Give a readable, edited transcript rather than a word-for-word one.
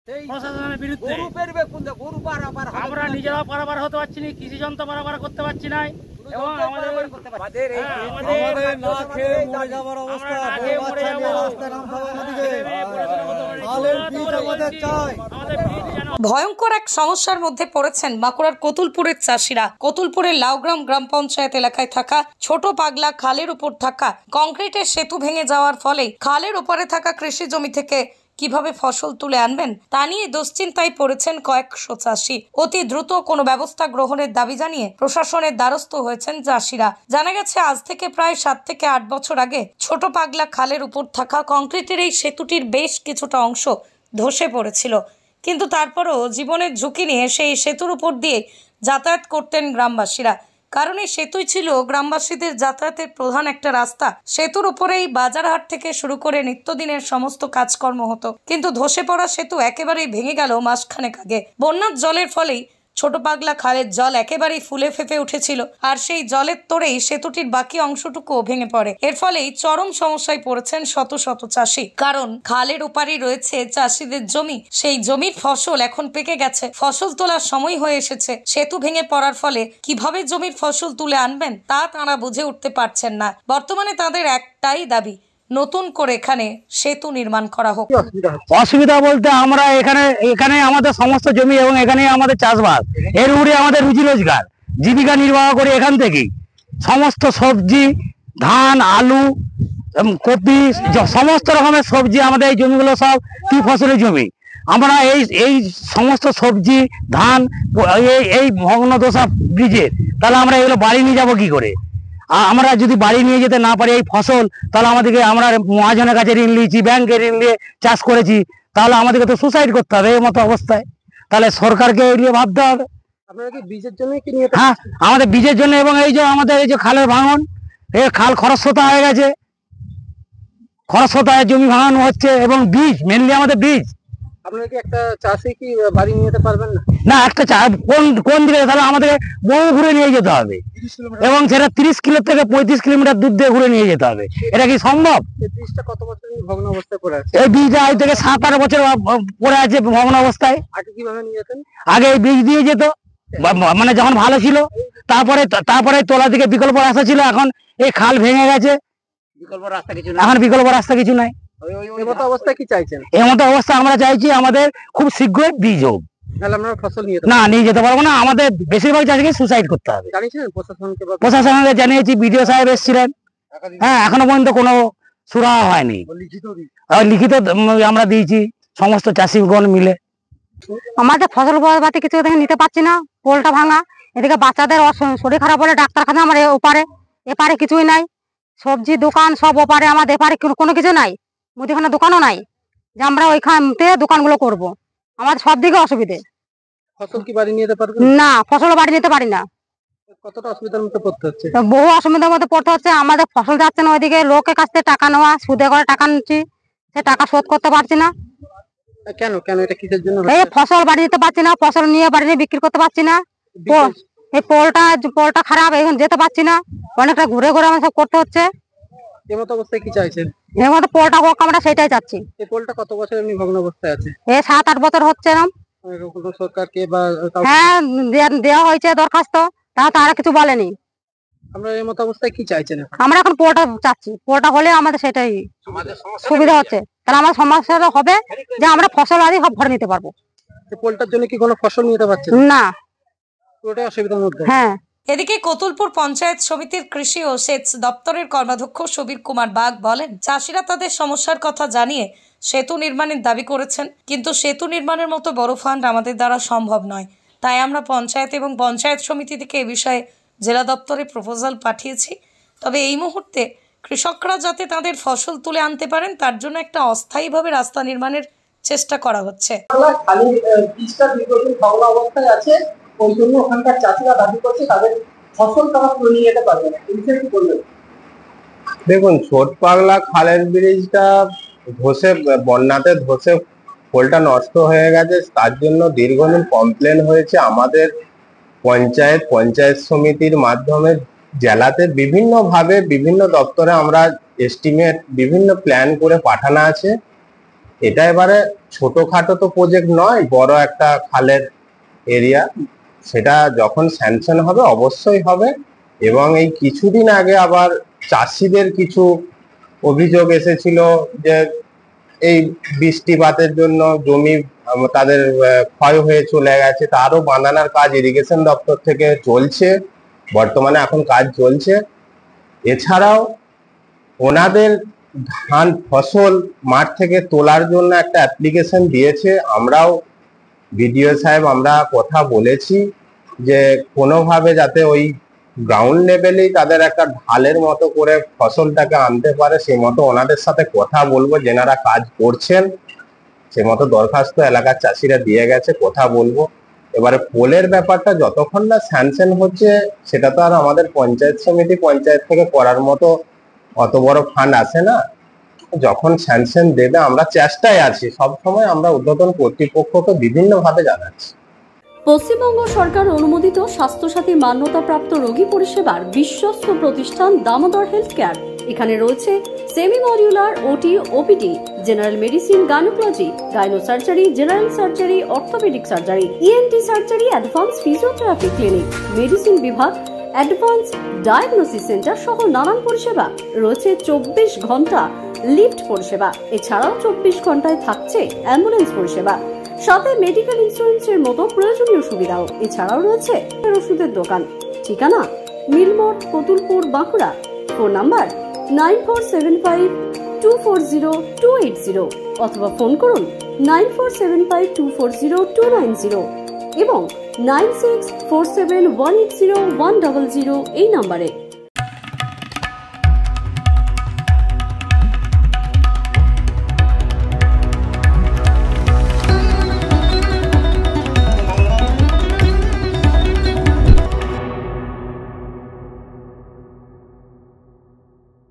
প্রশাসনের বিরুদ্ধে আমরা নিজেরাও পারাবার হতে পারছি না, কৃষি যন্ত্র পারাবার করতে পারছি না এবং ভয়ঙ্কর এক সমস্যার মধ্যে পড়েছেন বাঁকুড়ার কতুলপুরের চাষিরা। কতুলপুরের লাউগ্রাম গ্রাম পঞ্চায়েত এলাকায় থাকা ছোট পাগলা খালের উপর থাকা কংক্রিটের সেতু ভেঙে যাওয়ার ফলে খালের উপরে থাকা কৃষি জমি থেকে কিভাবে ফসল তুলে আনবেন তা নিয়ে দুশ্চিন্তায় পড়েছেন কয়েকশো চাষি। অতি দ্রুত কোনো ব্যবস্থা গ্রহণের দাবি জানিয়ে প্রশাসনের দ্বারস্থ হয়েছেন চাষিরা। জানা গেছে আজ থেকে প্রায় 7 থেকে 8 বছর আগে ছোট পাগলা খালের উপর থাকা কংক্রিটের এই সেতুটির বেশ কিছুটা অংশ ধসে পড়েছিল, কিন্তু তারপরও জীবনের ঝুঁকি নিয়ে সেই সেতুর উপর দিয়ে যাতায়াত করতেন গ্রামবাসীরা, কারণ এই সেতুই ছিল গ্রামবাসীদের যাতায়াতের প্রধান একটা রাস্তা। সেতুর উপরেই বাজারহাট থেকে শুরু করে নিত্যদিনের সমস্ত কাজকর্ম হতো, কিন্তু ধসে পড়া সেতু একেবারেই ভেঙে গেল মাসখানেক আগে। বন্যার জলের ফলেই ছোট পাগলা খালের জল একেবারেই ফুলে ফেঁপে উঠেছিল, আর সেই জলের তোড়েই সেতুটির বাকি অংশটুকুও ভেঙে পড়ে। এর ফলেই চরম সমস্যায় পড়েছেন শত শত চাষি, কারণ খালের ওপারেই রয়েছে চাষিদের জমি। সেই জমির ফসল এখন পেকে গেছে, ফসল তোলার সময় হয়ে এসেছে। সেতু ভেঙে পড়ার ফলে কিভাবে জমির ফসল তুলে আনবেন তা তাঁরা বুঝে উঠতে পারছেন না। বর্তমানে তাদের একটাই দাবি, নতুন করে এখানে সেতু নির্মাণ করা হোক। অসুবিধা বলতে আমরা এখানে আমাদের সমস্ত জমি এবং এখানে আমাদের চাষবাস, এর উপরে আমাদের রুজি রোজগার, জীবিকা নির্বাহ করে এখান থেকেই সমস্ত সবজি, ধান, আলু, কপি, সমস্ত রকমের সবজি, আমাদের এই জমিগুলো সব কি ফসলের জমি। আমরা এই সমস্ত সবজি, ধান এই ভগ্নদশা ব্রিজের, তাহলে আমরা এগুলো বাড়ি নিয়ে যাবো কি করে? আমরা যদি বাড়ি নিয়ে যেতে না পারি এই ফসল, তাহলে আমাদেরকে, আমরা মহাজনের কাছে ঋণ নিয়েছি, ব্যাংকে ঋণ নিয়ে চাষ করেছি, তাহলে আমাদেরকে তো সুসাইড করতে হবে এই মতো অবস্থায়। তাহলে সরকারকে এই নিয়ে ভাবতে হবে। আপনারা কি বীজের জন্য কি নিয়ে? হ্যাঁ, আমাদের বীজের জন্য, এবং এই যে আমাদের এই যে খালের ভাঙন, এই খাল খরস্রোতা হয়ে গেছে, খরস্রোতায় জমি ভাঙানো হচ্ছে, এবং বীজ, মেনলি আমাদের বীজ। আপনারা কি একটা চাষে কি বাড়ি নিয়ে যেতে পারবেন না? না, একটা কোন দিকে, তাহলে আমাদের বহু ঘুরে নিয়ে যেতে হবে, এবং সেটা 30 কিলো থেকে 35 কিলোমিটার দূর দিয়ে ঘুরে নিয়ে যেতে হবে। এটা কি সম্ভব? এই বীজটা কত বছর ভগ্ন অবস্থায় পড়ে আছে? এই বীজটা আজ থেকে 7-8 বছর পড়ে আছে ভগ্ন অবস্থায়। আগে কিভাবে নিয়ে যেতেন? আগে এই বীজ দিয়ে যেত, মানে যখন ভালো ছিল, তারপরে তোলা দিকে বিকল্প রাস্তা ছিল। এখন এই খাল ভেঙে গেছে, এখন বিকল্প রাস্তা কিছু নাই। এমতো অবস্থায় কি চাইছেন? এমতো অবস্থা আমরা চাইছি আমাদের খুব শীঘ্রই বীজ হোক। তাহলে আমরা ফসল নিয়ে যেতে পারবো না, আমাদের বেশিরভাগ চাষিকে সুসাইড করতে হবে। জানিয়েছেন প্রশাসনকে? প্রশাসনকে জানিয়েছি, বিডিও সাহেব এসেছিলেন, হ্যাঁ, এখনো পর্যন্ত কোনো সুরাহা হয়নি। লিখিত আমরা দিয়েছি সমস্ত চাষিগণ মিলে। আমাদের ফসল বাতি কিছু নিতে পারছি না, পোলটা ভাঙা, এদিকে বাচ্চাদের শরীর খারাপ হলে ডাক্তারখানা আমার এপারে কিছুই নাই, সবজি দোকান সব ওপারে, আমাদের এপারে কোনো কিছু নাই, মুদিখানা দোকানও নাই যে আমরা ওইখানে দোকানগুলো করব। আমাদের সব দিকে অসুবিধে। ফসল কি বাড়ি নিয়ে যেতে পারবেন না? ফসল বাড়ি নিতে পারি না। কতটা অসুবিধার মধ্যে পড়তে হচ্ছে? বহু অসুবিধার মধ্যে পড়তে হচ্ছে। আমাদের ফসল যাচ্ছে না, ওইদিকে লোকের কাছ থেকে টাকা নেওয়া, সুদে করে টাকা নিচ্ছি, সে টাকা শোধ করতে পারছি না। কেন এটা কিসের জন্য? এই ফসল বাড়ি নিতে পারছি না, ফসল নিয়ে বাড়ি নিয়ে বিক্রি করতে পারছি না। এই পোলটা খারাপ, এখন যেতে পারছি না, অনেকটা ঘুরে ঘুরে আমার সব করতে হচ্ছে। এমতো অবস্থায় কি চাইছেন? এর মধ্যে পোলটা হোক, আমরা সেটাই চাচ্ছি। এই পোলটা কত বছর এমনি ভগ্ন অবস্থায় আছে? 7-8 বছর হচ্ছে না। সরকারকে বা হ্যাঁ, দেওয়া হয়েছে দরখাস্ত, তারা কিছু বলেনি। আমরা এই মতো অবস্থায় কি চাইছেন? আমরা এখন পোলটা চাচ্ছি, পোলটা হলে আমাদের সেটাই সুবিধা হচ্ছে। তাহলে আমার সমস্যাটা হবে যে আমরা ফসল আদি সব ভরে নিতে পারবো। পোলটার জন্য কি কোনো ফসল নিতে পারছেন না? পুরোটাই অসুবিধার মধ্যে। হ্যাঁ। এদিকে কতুলপুর পঞ্চায়েত সমিতির কৃষি ও সেচ দপ্তরের কর্মাধ্যক্ষ সুবীর কুমার বাগ বলেন, চাষিরা তাদের সমস্যার কথা জানিয়ে সেতু নির্মাণের দাবি করেছেন, কিন্তু সেতু নির্মাণের মতো বড় ফান্ড আমাদের দ্বারা সম্ভব নয়। তাই আমরা পঞ্চায়েত এবং পঞ্চায়েত সমিতি থেকে এ বিষয়ে জেলা দপ্তরে প্রপোজাল পাঠিয়েছি। তবে এই মুহূর্তে কৃষকরা যাতে তাদের ফসল তুলে আনতে পারেন তার জন্য একটা অস্থায়ীভাবে রাস্তা নির্মাণের চেষ্টা করা হচ্ছে। ওই জন্য ওখানকার চাষিরা দাবি করছে তাদের ফসল তারা তুলে নিয়ে যেতে পারবে না। দেখুন, ছোট পাগলা খালের ব্রিজটা বন্যাতে ধসে পোলটা নষ্ট হয়ে গেছে, তার জন্য দীর্ঘদিন কমপ্লেন হয়েছে। আমাদের পঞ্চায়েত সমিতির মাধ্যমে জেলাতে বিভিন্নভাবে বিভিন্ন দপ্তরে আমরা এস্টিমেট, বিভিন্ন প্ল্যান করে পাঠানো আছে। এটা এবারে ছোটখাটো তো প্রজেক্ট নয়, বড় একটা খালের এরিয়া, সেটা যখন স্যাংশন হবে অবশ্যই হবে। এবং এই কিছুদিন আগে আবার চাষিদের কিছু অভিযোগ এসেছিল যে এই বৃষ্টিপাতের জন্য জমি তাদের ক্ষয় হয়ে চলে গেছে, তারও বানানোর কাজ ইরিগেশন দপ্তর থেকে চলছে, বর্তমানে এখন কাজ চলছে। এছাড়াও ওনাদের ধান ফসল মাঠ থেকে তোলার জন্য একটা অ্যাপ্লিকেশন দিয়েছে, আমরাও বিডিও সাহেব আমরা কথা বলেছি যে কোনোভাবে যাতে ওই গ্রাউন্ড লেভেলেই তাদের একটা ঢালের মতো করে ফসলটাকে আনতে পারে, সেই মতো ওনাদের সাথে কথা বলবো, যেনারা কাজ করছেন সে মতো দরখাস্ত এলাকার চাষিরা দিয়ে গেছে, কথা বলবো। এবারে পোলের ব্যাপারটা যতক্ষণ না স্যাংশন হচ্ছে, সেটা তো আর আমাদের পঞ্চায়েত সমিতি পঞ্চায়েত থেকে করার মতো অত বড় ফান্ড আসে না। যখন স্যাংশন দেবে আমরা চেষ্টায় আছি, সব সময় আমরা ঊর্ধ্বতন কর্তৃপক্ষকে বিভিন্ন ভাবে জানাচ্ছি। পশ্চিমবঙ্গ সরকার অনুমোদিত স্বাস্থ্যসাথী মান্যতাপ্রাপ্ত রোগী পরিষেবার বিশ্বস্ত প্রতিষ্ঠান দামোদর হেলথ কেয়ার। এখানে রয়েছে semi modular OT, OPD, general medicine, gynaecology, gynae surgery, general surgery, orthopaedic surgery, ENT surgery, advance physiotherapy clinic, medicine বিভাগ, অ্যাডভান্স ডায়াগনোসিস সেন্টার সহ নানান পরিষেবা রয়েছে। 24 ঘন্টা লিফট পরিষেবা, এছাড়াও 24 ঘন্টায় থাকছে অ্যাম্বুলেন্স পরিষেবা, সাথে মেডিকেল ইন্স্যুরেন্সের মতো প্রয়োজনীয় সুবিধাও। এছাড়াও রয়েছে ওষুধের দোকান। ঠিকানা মিলমোড়, কতুলপুর, বাঁকুড়া। ফোন নাম্বার 9475240280 অথবা ফোন করুন 9475240290 এবং 9647180100 এই নম্বরে।